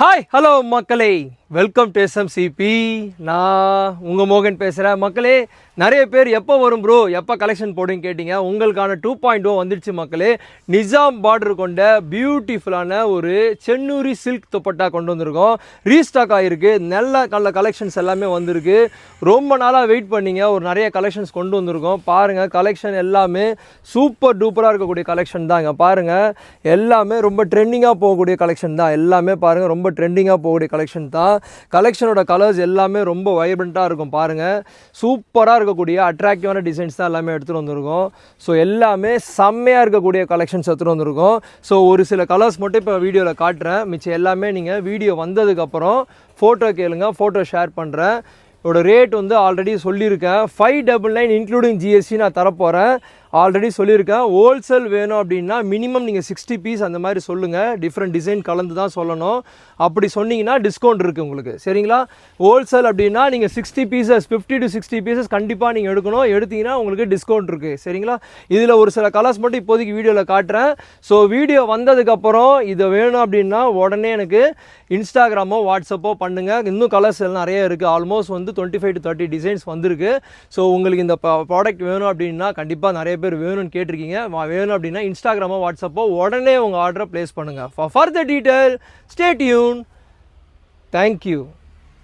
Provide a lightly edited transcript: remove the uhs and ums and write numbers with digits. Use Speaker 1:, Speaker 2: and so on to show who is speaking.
Speaker 1: Hi hello மக்களே, welcome to எஸ்எம்சிபி. நான் உங்கள் மோகன் பேசுகிறேன். மக்களே, நிறைய பேர் எப்போ வரும் ப்ரோ, எப்போ கலெக்ஷன் போடுன்னு கேட்டிங்க. உங்களுக்கான 2.0 வந்துடுச்சு மக்களே. நிஜாம் பார்டர் கொண்ட பியூட்டிஃபுல்லான ஒரு சென்னூரி சில்க் துப்பட்டா கொண்டு வந்திருக்கோம். ரீஸ்டாக் ஆகிருக்கு. நல்ல கலெக்ஷன்ஸ் எல்லாமே வந்திருக்கு. ரொம்ப நாளாக வெயிட் பண்ணிங்க. ஒரு நிறைய கலெக்ஷன்ஸ் கொண்டு வந்திருக்கோம். பாருங்கள், கலெக்ஷன் எல்லாமே சூப்பர் டூப்பராக இருக்கக்கூடிய கலெக்ஷன் தான். இங்கே பாருங்கள், எல்லாமே ரொம்ப ட்ரெண்டிங்காக போகக்கூடிய கலெக்ஷன் தான். எல்லாமே பாருங்கள், ரொம்ப ட்ரெண்டிங்காக போகக்கூடிய கலெக்ஷன் தான். கலெக்ஷனோட கலர்ஸ் எல்லாமே ரொம்ப வைப்ரண்ட்டாக இருக்கும். பாருங்கள், சூப்பராக இருக்கக்கூடிய அட்ராக்டிவான டிசைன்ஸ் தான் எல்லாமே எடுத்துகிட்டு வந்திருக்கோம். ஸோ எல்லாமே செம்மையாக இருக்கக்கூடிய கலெக்ஷன்ஸ் எடுத்துகிட்டு வந்திருக்கோம். ஸோ ஒரு சில கலர்ஸ் மட்டும் இப்போ வீடியோவில் காட்டுறேன். மிச்சம் எல்லாமே நீங்கள் வீடியோ வந்ததுக்கப்புறம் ஃபோட்டோ கேளுங்க, ஃபோட்டோ ஷேர் பண்ணுறேன். இதோட ரேட் வந்து ஆல்ரெடி சொல்லியிருக்கேன். 599 இன்க்ளூடிங் ஜிஎஸ்டி நான் தரப்போகிறேன். ஆல்ரெடி சொல்லியிருக்கேன். ஹோல்சேல் வேணும் அப்படின்னா மினிமம் நீங்கள் 60 பீஸ் அந்த மாதிரி சொல்லுங்கள். டிஃப்ரெண்ட் டிசைன் கலந்து தான் சொல்லணும். அப்படி சொன்னீங்கன்னா டிஸ்கவுண்ட் இருக்குது உங்களுக்கு, சரிங்களா? ஹோல்சேல் அப்படின்னா நீங்கள் 60 பீசஸ் 50 to 60 பீசஸ் கண்டிப்பாக நீங்கள் எடுக்கணும். எடுத்தீங்கன்னா உங்களுக்கு டிஸ்கவுண்ட் இருக்குது, சரிங்களா? இதில் ஒரு சில கலர்ஸ் மட்டும் இப்போதைக்கு வீடியோவில் காட்டுறேன். ஸோ வீடியோ வந்ததுக்கப்புறம் இதை வேணும் அப்படின்னா உடனே எனக்கு இன்ஸ்டாகிராமோ வாட்ஸ்அப்போ பண்ணுங்கள். இன்னும் கலர்ஸ் எல்லாம் நிறைய இருக்குது. ஆல்மோஸ்ட் வந்து 25 to 30 டிசைன்ஸ் வந்திருக்கு. ஸோ உங்களுக்கு இந்த ப்ராடக்ட் வேணும் அப்படின்னா கண்டிப்பாக நிறைய பேர் வேணும்னு கேட்டிருக்கீங்க. வேணும் அப்படின்னா இன்ஸ்டாகிராமோ வாட்ஸ்அப்போ உடனே உங்கள் ஆர்டரை ப்ளேஸ் பண்ணுங்கள். For further detail stay tune. Thank you.